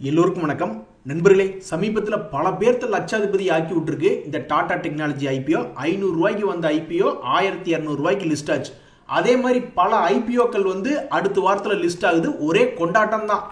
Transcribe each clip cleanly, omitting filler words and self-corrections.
எல்லோருக்கும் வணக்கம் நண்பர்களே. சமீபத்தில் பல பேர்த்த லட்சாதிபதி ஆக்கி விட்டுருக்கு இந்த டாடா டெக்னாலஜி ஐபிஓ. 500 ரூபாய்க்கு வந்த ஐபிஓ 1200 ரூபாய்க்கு லிஸ்ட் ஆச்சு. அதே மாதிரி பல ஐபிஓக்கள் அடுத்த வாரத்தில் லிஸ்ட் ஆகுது. ஒரே கொண்டாட்டம் தான்.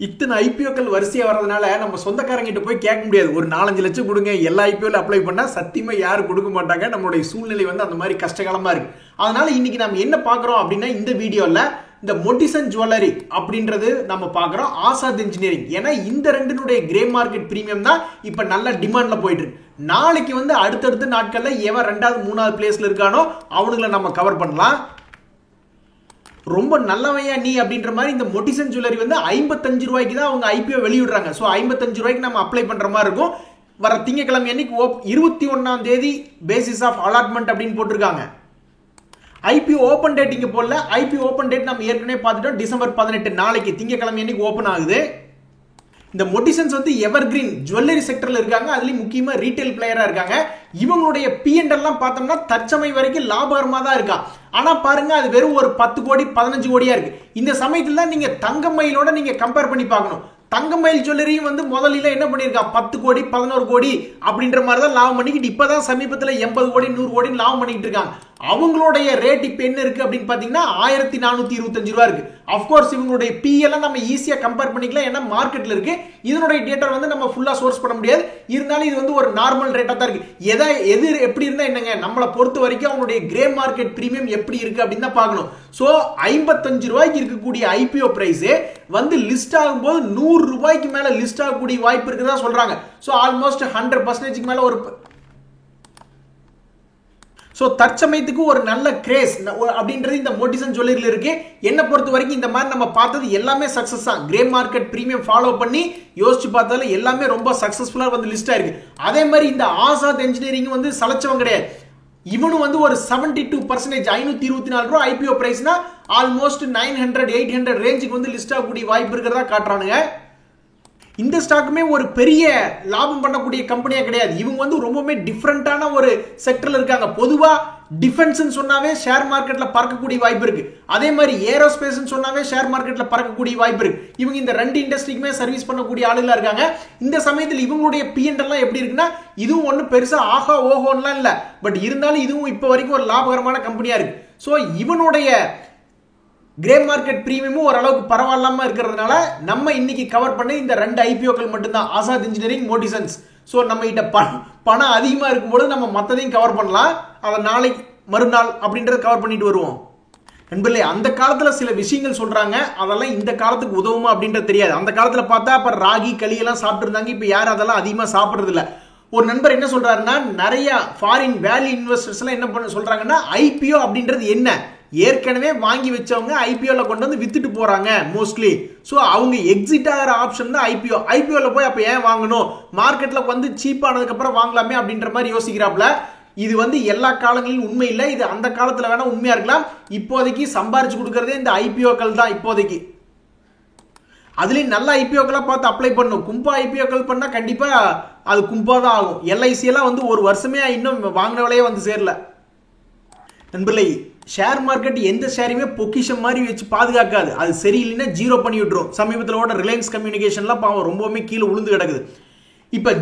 இத்தனை ஐபிஓக்கள் வரிசையாக வர்றதுனால நம்ம சொந்தக்காரங்கிட்ட போய் கேட்க முடியாது. ஒரு 4-5 லட்சம் கொடுங்க, எல்லா ஐபிஓல அப்ளை பண்ணால் சத்தியமாக யாரும் கொடுக்க மாட்டாங்க. நம்மளுடைய சூழ்நிலை அந்த மாதிரி கஷ்டகாலமாக இருக்கு. அதனால இன்னைக்கு நம்ம என்ன பார்க்குறோம் அப்படின்னா, இந்த வீடியோவில் இந்த மொட்டிசன் ஜுவல்லரி அப்படின்றது நம்ம பார்க்குறோம். ஆசாத் இன்ஜினியரிங். ஏன்னா இந்த ரெண்டினுடைய கிரே மார்க்கெட் பிரீமியம் தான் இப்போ நல்ல டிமாண்ட்ல போயிட்டு இருக்கு. நாளைக்கு அடுத்தடுத்த நாட்களில் எவன் 2வது 3வது பிளேஸ்ல இருக்கானோ அவனுங்களை நம்ம கவர் பண்ணலாம். ரொம்ப நல்லவையா நீ அப்படின்ற மாதிரி இந்த மொட்டிசன் ஜுவல்லரி 55 ரூபாய்க்கு தான் அவங்க ஐபிஓ வெளியிடுறாங்க. ஸோ 55 ரூபாய்க்கு நம்ம அப்ளை பண்ற மாதிரி இருக்கும். வர திங்கக்கிழமை அன்னைக்கு 21ஆம் தேதி பேசிஸ் ஆஃப் அலாட்மெண்ட் அப்படின்னு போட்டிருக்காங்க. ஐபிஓ ஓப்பன் டேட் இங்க போடல. ஐபிஓ ஓப்பன் டேட் நம்ம ஏற்கனவே பார்த்துட்டோம். டிசம்பர் 18 நாளைக்கு திங்கக்கிழமை அன்னைக்கு ஓப்பன் ஆகுது. இந்த மொட்டிசன்ஸ் எவர் கிரீன் ஜுவல்லரி செக்டர்ல இருக்காங்க. அதுலயும் முக்கியமா ரீட்டைல் பிளேயரா இருக்காங்க. இவங்களுடைய P&L எல்லாம் பார்த்தோம்னா தற்சமயம் வரைக்கும் லாபகரமா தான் இருக்கா. ஆனா பாருங்க, அது வெறும் ஒரு 10 கோடி 15 கோடியா இருக்கு. இந்த சமயத்துல தான் நீங்க தங்க மயிலோட நீங்க கம்பேர் பண்ணி பார்க்கணும். தங்க மயில் ஜுவல்லரியும் முதலில் என்ன பண்ணிருக்கா, 10 கோடி 11 கோடி அப்படின்ற மாதிரி தான் லாபம் பண்ணிக்கிட்டு இப்பதான் சமீபத்தில் 80 கோடி 100 கோடி லாபம் பண்ணிக்கிட்டு இருக்காங்க. அவங்களுடைய ரேட் இப்ப என்ன இருக்கு அப்படின்னு பாத்தீங்கன்னா 1425 ரூபாய் இருக்கு. அப்கோர்ஸ் இவங்களுடைய PL நம்ம ஈஸியா கம்பேர் பண்ணிக்கலாம். ஏன்னா மார்க்கெட்ல இருக்கு. இதனுடைய டேட்டா நம்ம ஃபுல்லா சோர்ஸ் பண்ண முடியாது. இருந்தாலும் இது ஒரு நார்மல் ரேட்டா தான் இருக்கு. எது எப்படி இருந்தா என்னங்க, நம்மளை பொறுத்த வரைக்கும் அவங்களுடைய கிரே மார்க்கெட் பிரீமியம் எப்படி இருக்கு அப்படின்னு தான் பார்க்கணும். சோ 55 ரூபாய்க்கு இருக்கக்கூடிய ஐபிஓ பிரைஸ் லிஸ்ட் ஆகும்போது 100 ரூபாய்க்கு மேல லிஸ்ட் ஆகக்கூடிய வாய்ப்பு இருக்குதா சொல்றாங்க. சோ ஆல்மோஸ்ட் 100% மேல ஒரு தற்சமயத்துக்கு ஒரு நல்ல கிரேஸ் அப்படின்றது இந்த மொட்டிசன் ஜுவல்லரியில் இருக்கு. என்ன பொறுத்த வரைக்கும் இந்த மாதிரி நம்ம பார்த்தது எல்லாமே சக்சஸ் தான். கிரே மார்க்கெட் பிரீமியம் ஃபாலோ பண்ணி யோசிச்சு பார்த்தாலும் எல்லாமே ரொம்ப சக்சஸ்ஃபுல்லா லிஸ்ட் ஆயிருக்கு. அதே மாதிரி இந்த ஆசாத் இன்ஜினியரிங் சலைச்சவங்க கிடையாது. இவனும் ஒரு 72% 524 ரூபாய் ஐபிஓ பிரைஸ்னா ஆல்மோஸ்ட் 900-800 ரேஞ்சுக்கு லிஸ்ட் ஆகக்கூடிய வாய்ப்பு இருக்கிறதா காட்டுறானுங்க. இந்த ஸ்டாக்குமே ஒரு பெரிய லாபம் பண்ணக்கூடிய கம்பெனியா கிடையாது. இவங்க ரொம்பவே டிஃபரெண்டான ஒரு செக்டர்ல இருக்காங்க. பொதுவா டிஃபென்ஸ் சொன்னாவே ஷேர் மார்க்கெட்ல பறக்கக்கூடிய வாய்ப்பு இருக்கு. அதே மாதிரி ஏரோஸ்பேஸ் சொன்னாவே ஷேர் மார்க்கெட்ல பறக்கக்கூடிய வாய்ப்பு இருக்கு. இவங்க இந்த ரெண்டு இண்டஸ்ட்ரிக்குமே சர்வீஸ் பண்ணக்கூடிய ஆளுகளா இருக்காங்க. இந்த சமயத்தில் இவங்களுடைய P&L எல்லாம் எப்படி இருக்குன்னா, இதுவும் ஒன்னும் பெருசா ஆஹா ஓஹோன்லாம் இல்ல. பட் இருந்தாலும் இதுவும் இப்ப வரைக்கும் ஒரு லாபகரமான கம்பெனியா இருக்கு. சோ இவனுடைய கிரே மார்க்கெட் பிரீமியமும் ஓரளவுக்கு பரவாயில்லாம இருக்கிறதுனால நம்ம இன்னைக்கு கவர் பண்ண இந்த ரெண்டு ஐபிஓக்கள் மட்டும்தான், ஆசாத் இன்ஜினியரிங், மொட்டிசன்ஸ். ஸோ நம்ம கிட்ட பணம் அதிகமாக இருக்கும்போது நம்ம மற்றதையும் கவர் பண்ணலாம். அதை நாளைக்கு மறுநாள் அப்படின்றத கவர் பண்ணிட்டு வருவோம். நண்பர்களே, அந்த காலத்துல சில விஷயங்கள் சொல்றாங்க, அதெல்லாம் இந்த காலத்துக்கு உதவுமா அப்படின்றது தெரியாது. அந்த காலத்துல பார்த்தா அப்ப ராகி களி எல்லாம் சாப்பிட்டு இருந்தாங்க. இப்ப யாரும் அதெல்லாம் அதிகமா சாப்பிடுறது இல்ல. ஒரு நண்பர் என்ன சொல்றாருன்னா, நிறைய ஃபாரின் வேல்யூ இன்வெஸ்டர்ஸ் எல்லாம் என்ன பண்ண சொல்றாங்கன்னா, ஐபிஓ அப்படின்றது என்ன, ஏற்கனவே வாங்கி வச்சவங்க ஐபிஓல கொண்டு வித்துட்டு போறாங்க மோஸ்ட்லி. சோ அவங்க எக்ஸிட் ஆகிற ஆப்ஷன் தான் ஐபிஓ. ஐபிஓல போய் அப்ப ஏன் வாங்கணும், மார்க்கெட்ல சீப்பானதுக்கு அப்புறம் வாங்கலாமே அப்படின்ற மாதிரி யோசிக்கிறாப்ல. இது எல்லா காலங்களிலும் உண்மை இல்லை. இது அந்த காலத்துல வேணா உண்மையா இருக்கலாம். இப்போதைக்கு சம்பாரிச்சு கொடுக்கறதே இந்த ஐபிஓக்கள் தான். இப்போதைக்கு அதுலயும் நல்ல ஐபிஓக்களா பார்த்து அப்ளை பண்ணும். கும்பா ஐபிஓக்கள் பண்ணா கண்டிப்பா அது கும்பா தான் ஆகும். எல்ஐசி எல்லாம் ஒரு வருஷமே இன்னும் வாங்கின விலையே சேரல. நண்பர்களே, ஷேர் மார்க்கெட் எந்த ஷேரையுமே பொக்கிஷம் மாதிரி வச்சு பாதுகாக்காது. அது சரியில்லைன்னா ஜீரோ பண்ணி விட்டுரும். சமீபத்தில் ஓட ரிலையன்ஸ் கம்யூனிகேஷன்லாம் பாவம் ரொம்பவுமே கீழே உளுந்து கிடக்குது. இப்ப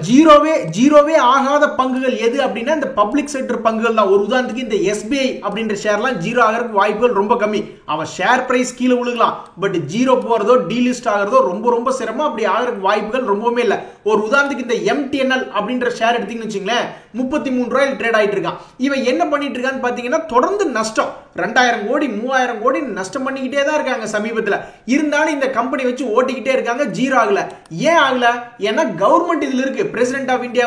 ஜீரோவே ஆகாத பங்குகள் எது அப்படின்னா இந்த பப்ளிக் செக்டர் பங்குகள் தான். ஒரு உதாரணத்துக்கு இந்த SBI அப்படின்ற ஷேர்லாம் ஜீரோ ஆகிறதுக்கு வாய்ப்புகள் ரொம்ப கம்மி. அவன் ஷேர் பிரைஸ் கீழே விழுகலாம், பட் ஜீரோ போறதோ டீலிஸ்ட் ஆகிறதோ ரொம்ப சிரமம். அப்படி ஆகிறதுக்கு வாய்ப்புகள் ரொம்பவுமே இல்லை. ஒரு உதாரணத்துக்கு இந்த MTNL அப்படின்ற ஷேர் எடுத்தீங்கன்னு வச்சுங்களேன், 33 ரூபாயில் ட்ரேட் ஆயிட்டு இருக்கான். இவன் என்ன பண்ணிட்டு இருக்கான்னு பாத்தீங்கன்னா தொடர்ந்து நஷ்டம். 2000 கோடி 3000 கோடி நஷ்டம் பண்ணிக்கிட்டே தான் இருக்காங்க சமீபத்தில். இருந்தாலும் இந்த கம்பெனி வச்சு ஓட்டிக்கிட்டே இருக்காங்க. ஜீரோ ஆகல. ஏன் ஆகல? ஏன்னா கவர்மெண்ட் இதுல இருக்கு. பிரசிடென்ட் ஆஃப் இந்தியா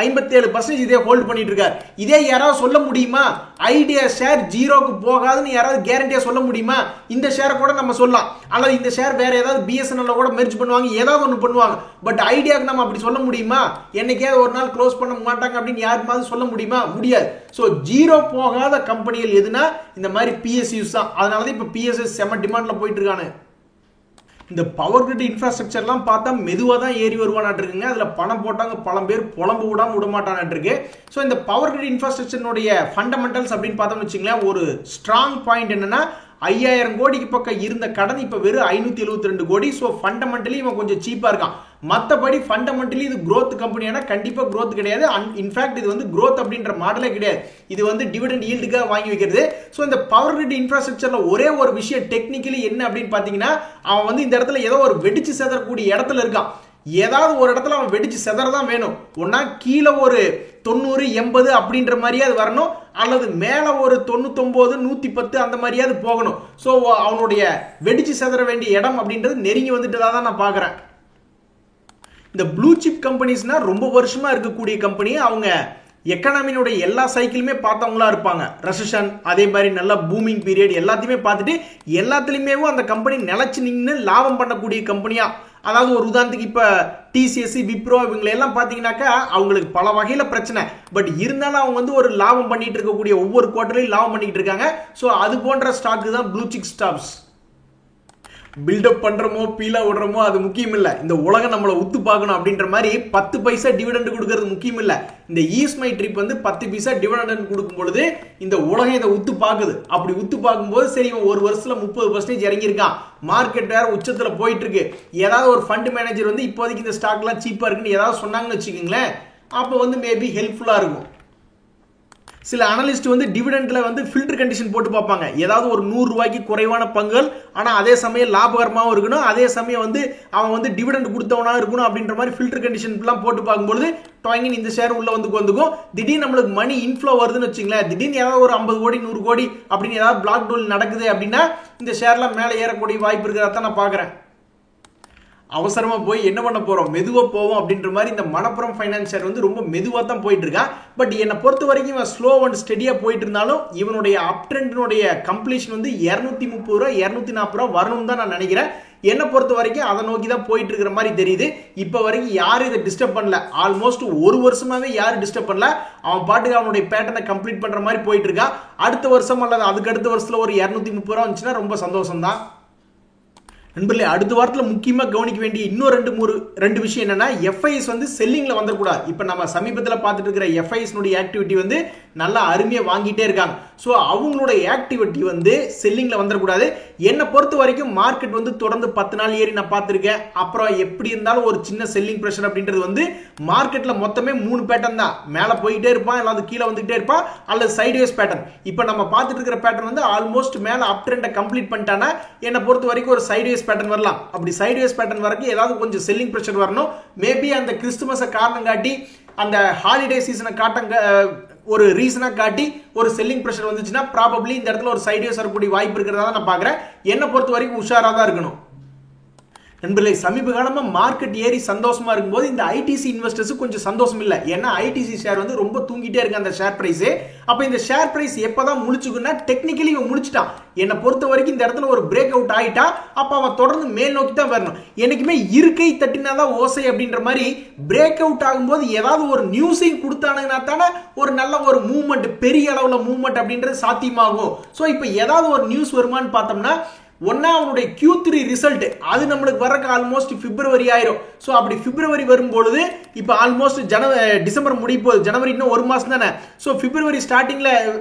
57% இதே ஹோல்ட் பண்ணிட்டு இருக்காரு. இதே யாராவது சொல்ல முடியுமா, ஐடியா ஷேர் ஜீரோக்கு போகாதுன்னு யாராவது கேரண்டியா சொல்ல முடியுமா? இந்த ஷேரை கூட நம்ம சொல்லலாம், அல்லது இந்த ஷேர் வேற ஏதாவது BSNL கூட மெர்ஜ் பண்ணுவாங்க, ஏதாவது ஒன்று பண்ணுவாங்க. பட் ஐடியாவுக்கு நம்ம அப்படி சொல்ல முடியுமா? என்னைக்காவது ஒரு நாள் க்ளோஸ் பண்ண மாட்டாங்க அப்படின்னு யாருமாவது சொல்ல முடியுமா? முடியாது. ஸோ ஜீரோ போகாத கம்பெனிகள் எதுனா இந்த மாதிரி PSUs தான். அதனாலதான் இப்ப PSUs செம டிமாண்ட்ல போயிட்டு இருக்கானு. இந்த பவர் கிரிட் இன்ஃப்ராஸ்ட்ரக்சர்லாம் பார்த்தா மெதுவாக தான் ஏறி வருவானாட்டு இருக்குங்க. அதில் பணம் போட்டாங்க பல பேர் புலம்பு விடாமல் விடமாட்டானாட்டு இருக்கு. ஸோ இந்த பவர் கிரிட் இன்ஃப்ராஸ்ட்ரக்சருடைய ஃபண்டமெண்டல்ஸ் அப்படின்னு பார்த்தோம்னு வச்சுங்களேன், ஒரு ஸ்ட்ராங் பாயிண்ட் என்னன்னா 5000 கோடிக்கு பக்கம் இருந்த கடன் இப்ப வெறும் 572 கோடி. ஸோ ஃபண்டமெண்டலி இவன் கொஞ்சம் சீப்பா இருக்கான். மற்றபடி ஃபண்டமெண்டலி இது growth கம்பெனியான கண்டிப்பா growth கிடையாது. இன்ஃபேக்ட் இது வந்து growth அப்படின்ற மாடலே கிடையாது. இது வந்து டிவிடெண்ட் ஈல்டுக்காக வாங்கி வைக்கிறது. ஸோ இந்த பவர் கிரிட் இன்ஃப்ராஸ்ட்ரக்சர்ல ஒரே ஒரு விஷயம் டெக்னிக்கலி என்ன அப்படின்னு பாத்தீங்கன்னா, அவன் வந்து இந்த இடத்துல ஏதோ ஒரு வெடிச்சு செதறக்கூடிய இடத்துல இருக்கான். ஏதாவது ஒரு இடத்துல அவன் வெடிச்சு செதறதான் வேணும். ஒன்னா கீழே ஒரு 90 80 அப்படின்ற மாதிரியாவது வரணும், அல்லது மேல ஒரு 99 110 அந்த மாதிரியாவது போகணும். ஸோ அவனுடைய வெடிச்சு செதற வேண்டிய இடம் அப்படின்றது நெருங்கி வந்துட்டதா தான் நான் பாக்குறேன். இந்த ப்ளூ சிப் கம்பெனிஸ்னா ரொம்ப வருஷமா இருக்கக்கூடிய கம்பெனி. அவங்க எக்கனாமியோடைய எல்லா சைக்கிளுமே பார்த்தவங்களா இருப்பாங்க. ரெசஷன், அதே மாதிரி நல்ல பூமிங் பீரியட் எல்லாத்தையுமே பார்த்துட்டு எல்லாத்துலயுமே அந்த கம்பெனி நிலைச்சு நின்று லாபம் பண்ணக்கூடிய கம்பெனியா. அதாவது ஒரு உதாரணத்துக்கு இப்ப டிசிஎஸ், விப்ரோ இவங்களை எல்லாம் பாத்தீங்கன்னாக்கா அவங்களுக்கு பல வகையில பிரச்சனை. பட் இருந்தாலும் அவங்க வந்து ஒரு லாபம் பண்ணிட்டு இருக்கக்கூடிய ஒவ்வொரு குவார்டர்லயும் லாபம் பண்ணிட்டு இருக்காங்க. ஸோ அது போன்ற ஸ்டாக் தான் ப்ளூ சிப் ஸ்டாக்ஸ். பில்டப் பண்றோமோ பீலா விடுறோமோ அது முக்கியம் இல்ல. இந்த உலகம் நம்மளை உத்து பார்க்கணும் அப்படின்ற மாதிரி 10 பைசா டிவிடெண்ட் கொடுக்கறது முக்கியம் இல்ல. இந்த ஈஸ்மை ட்ரிப் வந்து 10 பைசா டிவிடெண்ட் கொடுக்கும் பொழுது இந்த உலகம் இதை உத்து பார்க்குது. அப்படி உத்து பார்க்கும்போது சரி இவன் ஒரு வருஷத்துல 30% இறங்கியிருக்கான், மார்க்கெட் வேற உச்சத்துல போயிட்டு இருக்கு, ஏதாவது ஒரு ஃபண்ட் மேனேஜர் வந்து இப்போதைக்கு இந்த ஸ்டாக் எல்லாம் சீப்பா இருக்குன்னு ஏதாவது சொன்னாங்கன்னு வச்சுக்கோங்களேன், அப்போ வந்து மேபி ஹெல்ப்ஃபுல்லா இருக்கும். சில அனலிஸ்ட் வந்து டிவிடெண்ட்ல வந்து ஃபில்டர் கண்டிஷன் போட்டு பார்ப்பாங்க. ஏதாவது ஒரு 100 ரூபாய்க்கு குறைவான பங்குகள், ஆனா அதே சமயம் லாபகரமாகவும் இருக்கணும், அதே சமயம் வந்து அவன் வந்து டிவிடெண்ட் கொடுத்தவனா இருக்கணும் அப்படின்ற மாதிரி ஃபில்டர் கண்டிஷன் எல்லாம் போட்டு பார்க்கும்போது டாங்கின் இந்த ஷேர் உள்ள வந்துக்கும். திடீர்னு நம்மளுக்கு மணி இன்ஃப்ளோ வருதுன்னு வச்சுங்களேன், திடீர்னு ஏதாவது ஒரு 50 கோடி 100 கோடி அப்படின்னு ஏதாவது பிளாக் டோல் நடக்குது அப்படின்னா இந்த ஷேர்லாம் மேலே ஏறக்கூடிய வாய்ப்பு இருக்கிறதா நான் பாக்குறேன். அவசரமா போய் என்ன பண்ண போறோம், மெதுவா போவோம் அப்படின்ற மாதிரி இந்த மணப்புரம் ஃபைனான்ஸ் ஷேர் வந்து ரொம்ப மெதுவா தான் போயிட்டு இருக்கான். பட் என்னை பொறுத்த வரைக்கும் இவன் ஸ்லோ அண்ட் ஸ்டெடியா போயிட்டு இருந்தாலும் இவனுடைய அப் ட்ரெண்டினுடைய கம்ப்ளீஷன் வந்து 230 ரூபா 240 ரூபா வரணும் தான் நான் நினைக்கிறேன். என்னை பொறுத்த வரைக்கும் அதை நோக்கி தான் போயிட்டு இருக்கிற மாதிரி தெரியுது. இப்ப வரைக்கும் யாரும் இதை டிஸ்டர்ப் பண்ணல. ஆல்மோஸ்ட் ஒரு வருஷமாவே யாரும் டிஸ்டர்ப் பண்ணல. அவன் பாட்டுக்கு அவனுடைய பேட்டர்னை கம்ப்ளீட் பண்ற மாதிரி போயிட்டு இருக்கான். அடுத்த வருஷம் அல்லது அதுக்கு அடுத்த வருஷத்துல ஒரு 230 ரூபா வந்துச்சுன்னா ரொம்ப சந்தோஷம் தான். நண்பர்களே, அடுத்த வாரத்தில் முக்கியமாக கவனிக்க வேண்டிய இன்னும் ரெண்டு விஷயம் என்னன்னா, எஃப்ஐஎஸ் வந்து செல்லிங்ல வந்துடக்கூடாது. இப்போ நம்ம சமீபத்தில் பார்த்துட்டு இருக்கிற எஃப்ஐஎஸ் ஆக்டிவிட்டி வந்து நல்லா அருமையாக வாங்கிட்டே இருக்காங்க. ஸோ அவங்களோட ஆக்டிவிட்டி வந்து செல்லிங்ல வந்துடக்கூடாது. என்னை பொறுத்த வரைக்கும் மார்க்கெட் வந்து தொடர்ந்து 10 நாள் ஏறி நான் பார்த்துருக்கேன். அப்புறம் எப்படி இருந்தாலும் ஒரு சின்ன செல்லிங் ப்ரெஷர் அப்படின்றது வந்து மார்க்கெட்ல மொத்தமே 3 பேட்டர்ன் தான். மேலே போயிட்டே இருப்பான், அல்லது கீழே வந்துகிட்டே இருப்பான், அல்லது சைட்வேஸ் பேட்டர்ன். இப்போ நம்ம பார்த்துட்டு இருக்கிற பேட்டர்ன் வந்து ஆல்மோஸ்ட் மேலே அப் ட்ரெண்டை கம்ப்ளீட் பண்ணிட்டானா என்னை பொறுத்த வரைக்கும் ஒரு சைட்வேஸ் பேட்டர்ன் வரலாம். அப்படி சைட்வேஸ் பேட்டர்ன் வரைக்கும் ஏதாவது கொஞ்சம் செல்லிங் பிரஷர் வரணும். மேபி அந்த கிறிஸ்துமஸை காரணம் காட்டி, அந்த ஹாலிடே சீசனை ஒரு ரீசனா காட்டி ஒரு செல்லிங் பிரஷர் வந்துச்சுன்னா ப்ராபபிலி இந்த இடத்துல ஒரு சைட்வேஸ் வரக்கூடிய வாய்ப்பு இருக்கிறதா நான் பாக்குறேன். என்னை பொறுத்த வரைக்கும் உஷாரா தான் இருக்கணும். நண்பர்களே, சமீப காலமா மார்க்கெட் ஏறி சந்தோஷமா இருக்கும்போது இந்த ஐடிசி இன்வெஸ்டர்ஸ் கொஞ்சம் சந்தோஷம் இல்லை. ஏன்னா ஐடிசி ஷேர் வந்து ரொம்ப தூங்கிட்டே இருக்கு அந்த ஷேர் பிரைஸ். அப்ப இந்த ஷேர் பிரைஸ் எப்பதான் முழிச்சுக்குன்னா, டெக்னிக்கலி இவன் முழிச்சிட்டான். என்னை பொறுத்த வரைக்கும் இந்த இடத்துல ஒரு பிரேக் அவுட் ஆயிட்டா அப்ப அவன் தொடர்ந்து மேல் நோக்கி தான் வரணும். என்னைக்குமே இருக்கை தட்டினாதான் ஓசை அப்படின்ற மாதிரி பிரேக் அவுட் ஆகும்போது ஏதாவது ஒரு நியூஸையும் கொடுத்தானுங்கன்னா தானே ஒரு நல்ல ஒரு மூவ்மெண்ட், பெரிய அளவுல மூவ்மெண்ட் அப்படின்றது சாத்தியமாகும். ஸோ இப்போ ஏதாவது ஒரு நியூஸ் வருமானு பார்த்தோம்னா, ஒன்னா அவனுடைய Q3 ரிசல்ட் அது நம்மளுக்கு வரக்கு ஆல்மோஸ்ட் பிப்ரவரி ஆயிரும். ஸோ அப்படி பிப்ரவரி வரும்பொழுது இப்போ ஆல்மோஸ்ட் டிசம்பர் முடிய போகுது, ஜனவரி இன்னும் ஒரு மாசம் தானே. ஸோ பிப்ரவரி ஸ்டார்டிங்ல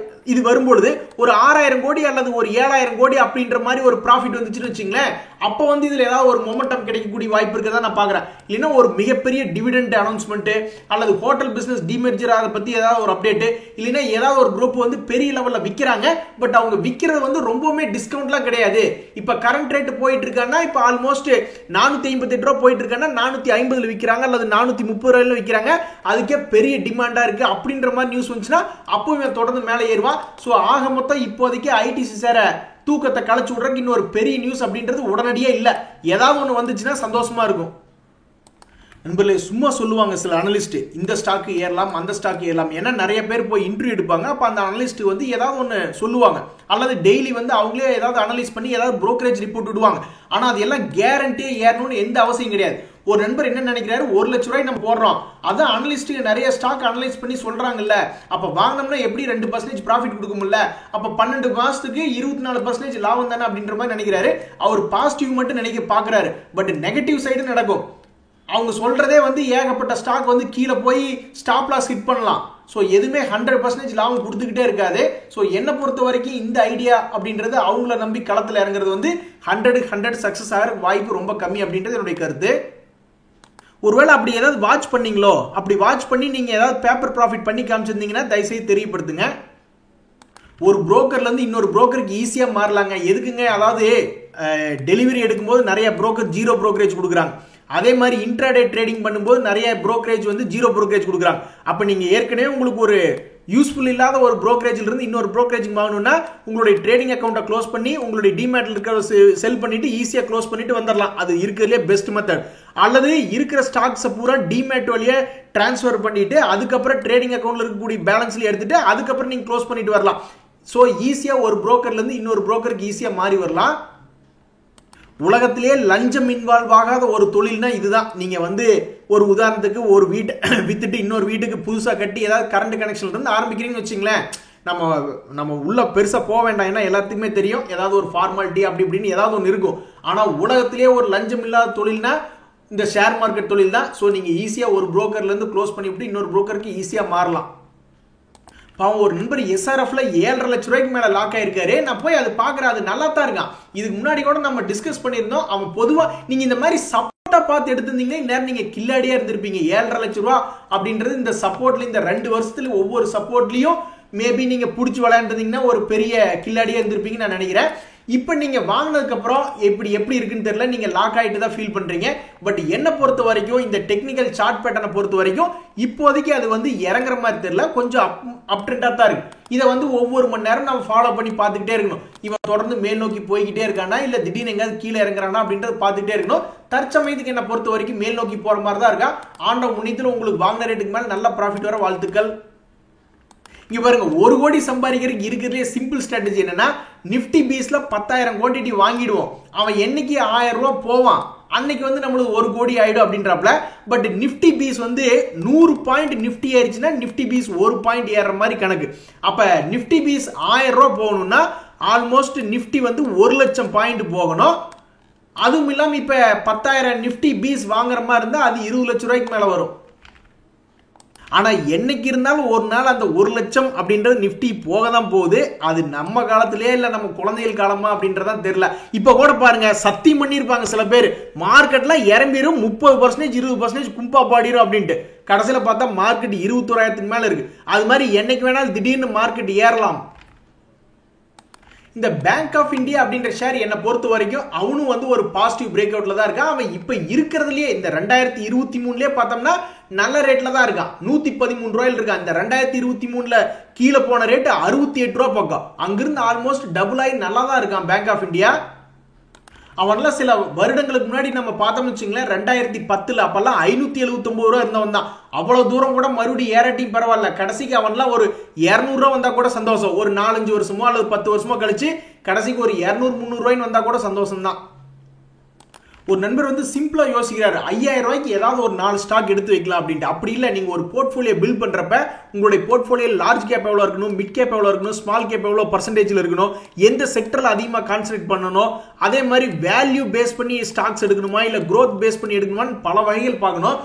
இது வரும்பொழுது ஒரு 6000 கோடி அல்லது ஒரு 7000 கோடி அப்படின்ற மாதிரி ஒரு ப்ராஃபிட் வந்துச்சுன்னு வச்சுங்களேன், அப்போ வந்து இதுல ஏதாவது ஒரு மொமெண்டம் கிடைக்கக்கூடிய வாய்ப்பு இருக்கிறதா நான் பாக்குறேன். இல்லைன்னா ஒரு மிகப்பெரிய டிவிடெண்ட் அனௌன்ஸ்மெண்ட் அல்லது ஹோட்டல் பிசினஸ் டிமெர்ஜர் அதை பத்தி ஏதாவது ஒரு அப்டேட், இல்லைன்னா ஏதாவது ஒரு குரூப் வந்து பெரிய லெவல்ல விற்கிறாங்க. பட் அவங்க விற்கிறது வந்து ரொம்பவுமே டிஸ்கவுண்ட்லாம் கிடையாது. இப்ப கரண்ட் ரேட் போயிட்டு இருக்காங்கன்னா இப்ப ஆல்மோஸ்ட் 458 ரூபா போயிட்டு இருக்காங்கன்னா 450 விற்கிறாங்க அல்லது 430 ரூபாயில விற்கிறாங்க. அதுக்கே பெரிய டிமாண்டா இருக்கு அப்படின்ற மாதிரி நியூஸ் வந்துச்சுன்னா அப்போ இவன் தொடர்ந்து மேலே ஏறுவான். சோ ஆக மொத்தம் இப்போதைக்கு ஐடிசி சேர தூக்கத்தை கலைச்சு விடுறதுக்கு இன்னொரு பெரிய நியூஸ் அப்படின்றது உடனடியே இல்ல. ஏதாவது ஒண்ணு வந்துச்சுன்னா சந்தோஷமா இருக்கும். நண்பர்களே, சும்மா சொல்லுவாங்க சில அனலிஸ்ட், இந்த ஸ்டாக் ஏறலாம் அந்த ஸ்டாக் ஏறலாம். ஏன்னா நிறைய பேர் போய் இன்டர்வியூ எடுப்பாங்க. அப்ப அந்த அனலிஸ்ட் வந்து ஏதாவது ஒன்று சொல்லுவாங்க, அல்லது டெய்லி வந்து அவங்களே ஏதாவது அனலைஸ் பண்ணி ஏதாவது புரோக்கரேஜ் ரிப்போர்ட் விடுவாங்க. ஆனா அது எல்லாம் கேரண்டியே ஏறணும்னு எந்த அவசியம் கிடையாது. ஒரு நண்பர் என்ன நினைக்கிறாரு, 1 லட்ச ரூபாய் நம்ம போடுறோம், அதான் அனலிஸ்ட் நிறைய ஸ்டாக் அனலைஸ் பண்ணி சொல்றாங்கல்ல, அப்ப வாங்கினோம்னா எப்படி 2% ப்ராஃபிட் கொடுக்க முடியல, அப்ப 12 மாசத்துக்கு 24% லாபம் தானே அப்படின்ற மாதிரி நினைக்கிறாரு. அவர் பாசிட்டிவ் மட்டும் நினைக்க பாக்குறாரு. பட் நெகட்டிவ் சைடு நடக்கும். அவங்க சொல்றதே வந்து ஏகப்பட்ட ஸ்டாக் வந்து கீழே போய் ஸ்டாப் லாஸ் ஹிட் பண்ணலாம். ஸோ எதுவுமே 100% லாபம் கொடுத்துக்கிட்டே இருக்காது. ஸோ என்னை பொறுத்த வரைக்கும் இந்த ஐடியா அப்படின்றது அவங்கள நம்பி களத்தில் இறங்குறது வந்து 100 சக்ஸஸ் ஆகிற வாய்ப்பு ரொம்ப கம்மி அப்படின்றது என்னுடைய கருத்து. ஒருவேளை அப்படி ஏதாவது வாட்ச் பண்ணீங்களோ, அப்படி வாட்ச் பண்ணி நீங்கள் ஏதாவது பேப்பர் ப்ராஃபிட் பண்ணி காமிச்சிருந்தீங்கன்னா தயவுசெய்து தெரியப்படுத்துங்க. ஒரு புரோக்கர்லேருந்து இன்னொரு புரோக்கருக்கு ஈஸியாக மாறலாங்க. எதுக்குங்க, அதாவது டெலிவரி எடுக்கும்போது நிறைய புரோக்கர் 0 brokerage கொடுக்குறாங்க. அதே மாதிரி இன்ட்ராடே ட்ரேடிங் பண்ணும்போது நிறைய brokerage வந்து 0 brokerage கொடுக்குறாங்க. அப்போ நீங்கள் ஏற்கனவே உங்களுக்கு ஒரு யூஸ்ஃபுல் இல்லாத ஒரு brokerage இருந்து இன்னொரு brokerage வாங்கணும்னா உங்களுடைய ட்ரேடிங் அக்கௌண்ட்டை க்ளோஸ் பண்ணி உங்களுடைய டிமேட்ல இருக்கிற செல் பண்ணிட்டு ஈஸியாக க்ளோஸ் பண்ணிட்டு வந்துடலாம். அது இருக்கிறதுலே பெஸ்ட் மெத்தட். அல்லது இருக்கிற ஸ்டாக்ஸை பூரா டிமேட் வழியே டிரான்ஸ்ஃபர் பண்ணிட்டு அதுக்கப்புறம் ட்ரேடிங் அக்கௌண்ட்ல இருக்கக்கூடிய பேலன்ஸ்ல எடுத்துட்டு அதுக்கப்புறம் நீங்கள் க்ளோஸ் பண்ணிட்டு வரலாம். ஸோ ஈஸியாக ஒரு புரோக்கர்லேருந்து இன்னொரு புரோக்கருக்கு ஈஸியாக மாறி வரலாம். உலகத்திலேயே லஞ்சம் இன்வால்வ் ஆகாத ஒரு தொழில்னா இதுதான். நீங்க வந்து ஒரு உதாரணத்துக்கு ஒரு வீட்டை வித்துட்டு இன்னொரு வீட்டுக்கு புதுசாக கட்டி ஏதாவது கரண்ட் கனெக்ஷன்ல இருந்து ஆரம்பிக்கிறீங்கன்னு வச்சுங்களேன், நம்ம உள்ள பெருசா போக வேண்டாம். ஏன்னா எல்லாத்துக்குமே தெரியும் ஏதாவது ஒரு ஃபார்மாலிட்டி அப்படி இப்படின்னு ஏதாவது ஒன்று இருக்கும். ஆனா உலகத்திலேயே ஒரு லஞ்சம் இல்லாத தொழில்னா இந்த ஷேர் மார்க்கெட் தொழில் தான். ஸோ நீங்க ஈஸியா ஒரு புரோக்கர்ல இருந்து க்ளோஸ் பண்ணிவிட்டு இன்னொரு புரோக்கருக்கு ஈஸியா மாறலாம். பாவம் ஒரு நண்பர் SRFல 7.5 லட்ச ரூபாய்க்கு மேல லாக் ஆயிருக்காரு. நான் போய் அது பாக்குறேன், அது நல்லா தான் இருக்கான். இதுக்கு முன்னாடி கூட நம்ம டிஸ்கஸ் பண்ணியிருந்தோம். அவன் பொதுவா நீங்க இந்த மாதிரி சப்போர்ட்டா பார்த்து எடுத்திருந்தீங்கன்னா இந்நேரம் நீங்க கில்லாடியா இருந்திருப்பீங்க. 7.5 லட்ச ரூபாய் அப்படின்றது இந்த சப்போர்ட்ல இந்த 2 வருஷத்துல ஒவ்வொரு சப்போர்ட்லயும் மேபி நீங்க புடிச்சு விளையாண்டுருந்தீங்கன்னா ஒரு பெரிய கில்லாடியா இருந்திருப்பீங்கன்னு நான் நினைக்கிறேன். இப்போ நீங்க வாங்கினதுக்கு அப்புறம் எப்படி இருக்குன்னு தெரியல, நீங்க லாக் ஆயிட்டு தான் ஃபீல் பண்றீங்க. பட் என்ன பொறுத்த வரைக்கும் இந்த டெக்னிக்கல் சார்ட் பேட்டர்னை பொறுத்த வரைக்கும் இப்போதைக்கு அது வந்து இறங்குற மாதிரி தெரியல, கொஞ்சம் அப் ட்ரெண்டா தான் இருக்கு. இதை வந்து ஒவ்வொரு மணி நேரம் நம்ம ஃபாலோ பண்ணி பார்த்துக்கிட்டே இருக்கணும். இவன் தொடர்ந்து மேல் நோக்கி போய்கிட்டே இருக்கானா இல்ல திடீர்னு எங்காவது கீழே இறங்குறானா அப்படின்றத பார்த்துக்கிட்டே இருக்கணும். தற்சமயத்துக்கு என்ன பொறுத்த வரைக்கும் மேல் நோக்கி போற மாதிரி தான் இருக்கா. ஆண்ட முன்னியத்தில் உங்களுக்கு வாங்கின ரேட்டுக்கு மேல நல்ல ப்ராஃபிட் வர வாழ்த்துக்கள். இங்க பாருங்க, 1 கோடி சம்பாதிக்கிறதுக்கு இருக்கிறதுலே சிம்பிள் ஸ்ட்ராட்டஜி என்னன்னா, நிப்டி பீஸ்ல 10,000 குவான்டிட்டி வாங்கிடுவோம். அவன் என்னைக்கு 1000 ரூபாய் போவான் அன்னைக்கு வந்து நம்மளுக்கு 1 கோடி ஆயிடும் அப்படின்றப்பல. பட் நிப்டி பீஸ் வந்து 100 பாயிண்ட் நிப்டி ஏறிச்சுன்னா நிப்டி பீஸ் 1 பாயிண்ட் ஏற மாதிரி கணக்கு. அப்ப நிப்டி பீஸ் 1000 ரூபாய் போகணும்னா ஆல்மோஸ்ட் நிப்டி வந்து 1 லட்சம் பாயிண்ட் போகணும். அதுவும் இல்லாம இப்ப 10,000 நிப்டி பீஸ் வாங்குற மாதிரி இருந்தா அது 20 லட்சம் ரூபாய்க்கு மேல வரும். ஆனா என்னைக்கு இருந்தாலும் ஒரு நாள் அந்த 1 லட்சம் அப்படின்றது நிப்டி போக தான் போகுது. அது நம்ம காலத்திலேயே இல்ல நம்ம குழந்தைகள் காலமா அப்படின்றதா தெரியல. இப்ப கூட பாருங்க, சத்தியம் பண்ணிருப்பாங்க சில பேர் மார்க்கெட்ல இறம்பிடும் 30% 20% கும்பா பாடிரும் அப்படின்ட்டு. கடைசியில பார்த்தா மார்க்கெட் 21,000 மேல இருக்கு. அது மாதிரி என்னைக்கு வேணாலும் திடீர்னு மார்க்கெட் ஏறலாம். இந்த பேங்க் ஆஃப் இந்தியா அப்படின்ற ஷேர் என்ன பொறுத்த வரைக்கும் அவனும் வந்து ஒரு பாசிட்டிவ் பிரேக் அவுட்ல தான் இருக்கான். அவன் இப்ப இருக்கிறதுலயே இந்த 2023லயே பார்த்தோம்னா நல்ல ரேட்ல தான் இருக்கான். 113 ரூபாயில இருக்கான். இந்த 2023ல கீழே போன ரேட் 68 ரூபாய் பக்கம். அங்கிருந்து ஆல்மோஸ்ட் டபுள் ஆகி நல்லா தான் இருக்கான் பேங்க் ஆஃப் இந்தியா. அவன்லாம் சில வருடங்களுக்கு முன்னாடி நம்ம பார்த்தோம்னு வச்சுங்களேன், 2010ல அப்பெல்லாம் 579 ரூபா இருந்தவன் தான். அவ்வளவு தூரம் கூட மறுபடியும் ஏறாட்டியும் பரவாயில்ல. கடைசிக்கு அவன்லாம் ஒரு 200 ரூபா வந்தா கூட சந்தோஷம். ஒரு 4-5 வருஷமோ அல்லது 10 வருஷமோ கழிச்சு கடைசிக்கு ஒரு 200-300 ரூபாய்ன்னு வந்தா கூட சந்தோஷம் தான். ஒரு நண்பர் வந்து சிம்பிளா யோசிக்கிறாரு, 5000 ரூபாய்க்கு ஏதாவது ஒரு 4 ஸ்டாக் எடுத்து வைக்கலாம் அப்படின்ட்டு. அப்படி இல்லை, நீங்க ஒரு போர்ட்ஃபோலியோ பில்ட் பண்றப்ப உங்களுடைய போர்ட்ஃபோலியோ லார்ஜ் கேப் எவ்வளவு இருக்கணும், மிட் கேப் எவ்வளவு இருக்கணும், ஸ்மால் கேப் எவ்வளவு பர்சன்டேஜ்ல இருக்கணும், எந்த செக்டர்ல அதிகமாக கான்சென்ட்ரேட் பண்ணணும், அதே மாதிரி வேல்யூ பேஸ் பண்ணி ஸ்டாக்ஸ் எடுக்கணுமா இல்ல growth பேஸ் பண்ணி எடுக்கணுமான்னு பல வகைகள் பார்க்கணும்.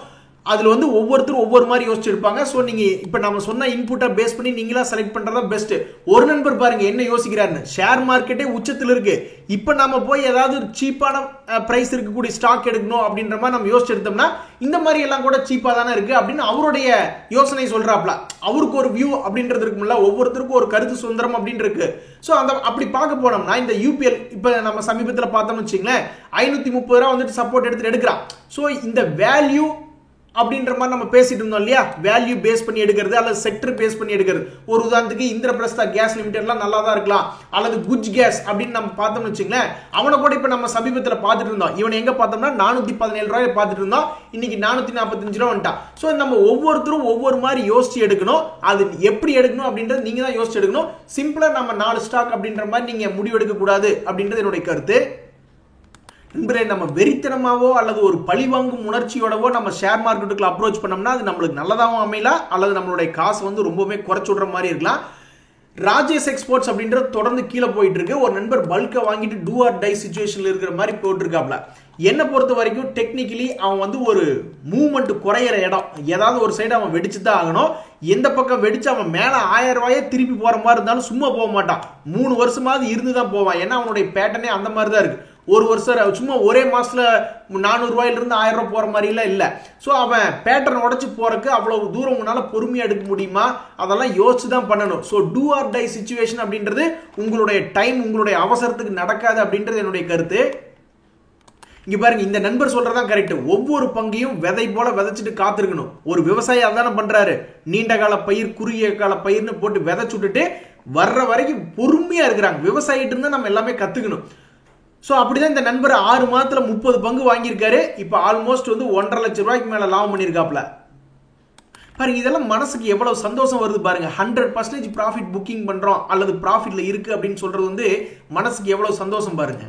அதுல வந்து ஒவ்வொருத்தரும் ஒவ்வொரு மாதிரி யோசிச்சிருப்பாங்க. ஸோ நீங்க இப்ப நம்ம சொன்ன இன்புட்டை பேஸ் பண்ணி நீங்களா செலக்ட் பண்றதா பெஸ்ட். ஒரு நண்பர் பாருங்க என்ன யோசிக்கிறாருன்னு, ஷேர் மார்க்கெட்டே உச்சத்தில் இருக்கு, இப்ப நம்ம போய் ஏதாவது சீப்பான பிரைஸ் இருக்கக்கூடிய ஸ்டாக் எடுக்கணும் அப்படின்ற மாதிரி நம்ம யோசிச்சு எடுத்தோம்னா இந்த மாதிரி எல்லாம் கூட சீப்பா தானே இருக்கு அப்படின்னு அவருடைய யோசனை சொல்றாப்ல. அவருக்கு ஒரு வியூ அப்படின்றது இருக்கும்ல, ஒவ்வொருத்தருக்கும் ஒரு கருத்து சுதந்திரம் அப்படின்னு இருக்கு. ஸோ அந்த அப்படி பார்க்க போனோம்னா இந்த யூபிஎல் இப்ப நம்ம சமீபத்தில் பார்த்தோம்னு வச்சுங்களேன், 530 ரூபா வந்துட்டு சப்போர்ட் எடுத்துட்டு எடுக்கிறான். ஸோ இந்த வேல்யூ அப்படின்ற மாதிரி நம்ம பேசிட்டு இருந்தோம் இல்லையா, வேல்யூ பேஸ் பண்ணி எடுக்கிறது அல்லது செக்டர் பேஸ் பண்ணி எடுக்கிறது. ஒரு உதாரணத்துக்கு இந்திரபிரஸ்தா கேஸ் லிமிடெட்லாம் நல்லா தான் இருக்கலாம், அல்லது குஜ் கேஸ் அப்படின்னு நம்ம பார்த்தோம்னு வச்சுங்களேன். அவனை கூட இப்ப நம்ம சமீபத்தில் பார்த்துட்டு இருந்தோம். இவனை எங்க பார்த்தோம்னா 417 ரூபாய் பார்த்துட்டு இருந்தோம், இன்னைக்கு 445 ரூபா வந்துட்டான். ஸோ நம்ம ஒவ்வொருத்தரும் ஒவ்வொரு மாதிரி யோசிச்சு எடுக்கணும். அது எப்படி எடுக்கணும் அப்படின்றது நீங்க தான் யோசிச்சு எடுக்கணும். சிம்பிளா நம்ம 4 ஸ்டாக் அப்படின்ற மாதிரி நீங்க முடிவு எடுக்க கூடாது அப்படின்றது என்னுடைய கருத்து. நண்பரே, நம்ம வெறித்தனமாவோ அல்லது ஒரு பழிவாங்கும் உணர்ச்சியோடவோ நம்ம ஷேர் மார்க்கெட்டுக்குள்ள அப்ரோச் பண்ணோம்னா அது நம்மளுக்கு நல்லதாகவும் அமையலாம், அல்லது நம்மளுடைய காசு வந்து ரொம்பவே குறைச்சு விடுற மாதிரி இருக்கலாம். ராஜேஷ் எக்ஸ்போர்ட்ஸ் அப்படின்றது தொடர்ந்து கீழே போயிட்டு இருக்கு. ஒரு நண்பர் பல்கை வாங்கிட்டு டூ ஆர் டை சிச்சுவேஷன்ல இருக்கிற மாதிரி போட்டு இருக்காப்ல. என்ன பொறுத்த வரைக்கும் டெக்னிக்கலி அவன் வந்து ஒரு மூவ்மெண்ட் குறையிற இடம் ஏதாவது ஒரு சைடு அவன் வெடிச்சு தான் ஆகணும். எந்த பக்கம் வெடிச்சு அவன் மேல 1000 ரூபாயே திருப்பி போற மாதிரி இருந்தாலும் சும்மா போக மாட்டான். 3 வருஷமாவது இருந்து தான் போவான். ஏன்னா அவனுடைய பேட்டர்னே அந்த மாதிரி தான் இருக்கு. ஒரு வருஷம் சும்மா ஒரே மாசத்துல 400 ரூபாயிலிருந்து 1000 ரூபாய் போற மாதிரி எல்லாம் இல்ல. சோ அவன் பேட்டர்ன் உடைச்சு போறதுக்கு அவ்வளவு தூரம் உங்களால பொறுமையா எடுக்க முடியுமா, அதெல்லாம் யோசிச்சு தான் பண்ணணும். So do or die situation அப்படின்றது உங்களுடைய டைம் உங்களுடைய அவசரத்துக்கு நடக்காது அப்படின்றது என்னுடைய கருத்து. இங்க பாருங்க, இந்த நண்பர் சொல்றதான் கரெக்ட். ஒவ்வொரு பங்கையும் விதை போல விதைச்சிட்டு காத்திருக்கணும். ஒரு விவசாயி அதான பண்றாரு. நீண்ட கால பயிர் குறுகிய கால பயிர்னு போட்டு விதைச்சுட்டுட்டு வர்ற வரைக்கும் பொறுமையா இருக்கிறாங்க. விவசாயிட்டு இருந்தா நம்ம எல்லாமே கத்துக்கணும். சோ அப்படிதான் இந்த நண்பர் 6 மாதத்துல 30 பங்கு வாங்கியிருக்காரு. இப்ப ஆல்மோஸ்ட் வந்து 1.5 லட்சம் ரூபாய்க்கு மேல லாபம் பண்ணிருக்காப்ல. பாருங்க, இதெல்லாம் மனசுக்கு எவ்வளவு சந்தோஷம் வருது பாருங்க. 100% ப்ராஃபிட் புக்கிங் பண்றோம் அல்லது ப்ராஃபிட்ல இருக்கு அப்படின்னு சொல்றது வந்து மனசுக்கு எவ்வளவு சந்தோஷம் பாருங்க.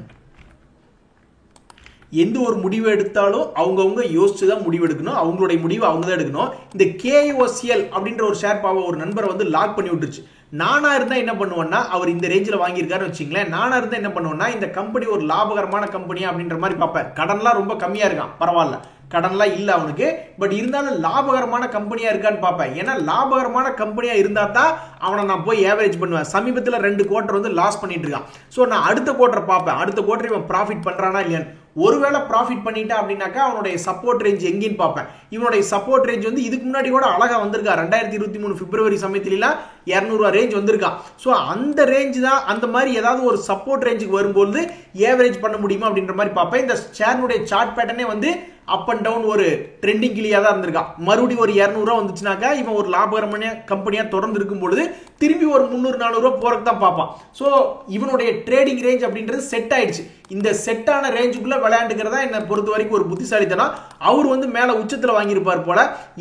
எந்த ஒரு முடிவு எடுத்தாலும் அவங்கவுங்க யோசிச்சு தான் முடிவு எடுக்கணும். அவங்களுடைய முடிவு அவங்க தான் எடுக்கணும். இந்த KOCL அப்படின்ற ஒரு ஷேர் பாவ ஒரு நண்பரை வந்து லாக் பண்ணி விட்டுருச்சு. நானா இருந்தா என்ன பண்ணுவேன்னா, அவர் இந்த ரேஞ்சில் வாங்கியிருக்காருன்னு வச்சுங்களேன், நானா இருந்தா என்ன பண்ணுவேன்னா, இந்த கம்பெனி ஒரு லாபகரமான கம்பெனியா அப்படின்ற மாதிரி பார்ப்பேன். கடன்லாம் ரொம்ப கம்மியா இருக்கான், பரவாயில்ல, கடன்லாம் இல்ல அவனுக்கு, பட் இருந்தாலும் லாபகரமான கம்பெனியா இருக்கான்னு பார்ப்பேன். ஏன்னா லாபகரமான கம்பெனியா இருந்தா தான் அவனை நான் போய் ஏவரேஜ் பண்ணுவேன். சமீபத்தில் 2 குவார்டர் வந்து லாஸ் பண்ணிட்டு இருக்கான். ஸோ நான் அடுத்த குவார்டர் பார்ப்பேன், அடுத்த குவார்டர் இவன் ப்ராஃபிட் பண்றானா இல்லையான்னு. ஒருவேளை ப்ராஃபிட் பண்ணிட்டா அப்படின்னாக்கா அவனுடைய சப்போர்ட் ரேஞ்ச் எங்கேன்னு பார்ப்பேன். இவனுடைய சப்போர்ட் ரேஞ்ச் வந்து இதுக்கு முன்னாடி கூட அழகா வந்திருக்கா. 2023 பிப்ரவரி சமயத்திலாம் 200 ரேஞ்ச் வந்திருக்கான். ஸோ அந்த ரேஞ்ச் தான், அந்த மாதிரி ஏதாவது ஒரு சப்போர்ட் ரேஞ்சுக்கு வரும்போது ஏவரேஜ் பண்ண முடியுமா அப்படின்ற மாதிரி பார்ப்பேன். இந்த ஷேருடைய சார்ட் பேட்டர்னே வந்து அப் அண்ட் டவுன் ஒரு ட்ரெண்டிங் கிளியா தான் இருந்திருக்கான். மறுபடியும் ஒரு 200 ரூபா வந்துச்சுனாக்கா இவன் ஒரு லாபகரமான கம்பெனியா தொடர்ந்து இருக்கும் பொழுது திரும்பி ஒரு 300-400 ரூபா போறதுக்கு தான் பார்ப்பான். ஸோ இவனுடைய ட்ரேடிங் ரேஞ்ச் அப்படின்றது செட் ஆயிடுச்சு. இந்த செட்டான ரேஞ்சுக்குள்ள விளையாண்டுக்கிறதா என்ன பொறுத்த வரைக்கும் ஒரு புத்திசாலித்தனம். அவர் வந்து மேல உச்சத்துல வாங்கியிருப்பார் போல.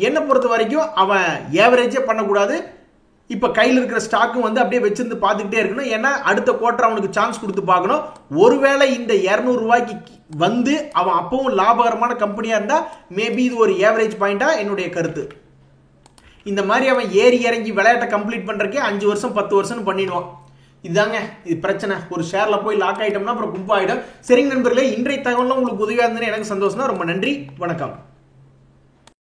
என்ன பொறுத்த வரைக்கும் அவன் ஏவரேஜே பண்ணக்கூடாது. இப்ப கையில் இருக்கிற ஸ்டாக்கும் வந்து அப்படியே வச்சிருந்து பார்த்துக்கிட்டே இருக்கணும். ஏன்னா அடுத்த குவார்டர் அவனுக்கு சான்ஸ் கொடுத்து பார்க்கணும். ஒருவேளை இந்த 200 ரூபாய்க்கு வந்து அவன் அப்பவும் லாபகரமான கம்பெனியா இருந்தா மேபி இது ஒரு ஏவரேஜ் பாயிண்டா என்னுடைய கருத்து. இந்த மாதிரி அவன் ஏறி இறங்கி விளையாட்டை கம்ப்ளீட் பண்றதுக்கே 5 வருஷம் 10 வருஷம் பண்ணிடுவான். இதுதாங்க இது பிரச்சனை. ஒரு ஷேர்ல போய் லாக் ஆயிட்டோம்னா அப்புறம் கும்பாயிடும். சரிங்க நண்பர்களே, இன்றைய தகவல் உங்களுக்கு உதவியா இருந்ததுன்னு எனக்கு சந்தோஷம். ரொம்ப நன்றி, வணக்கம்.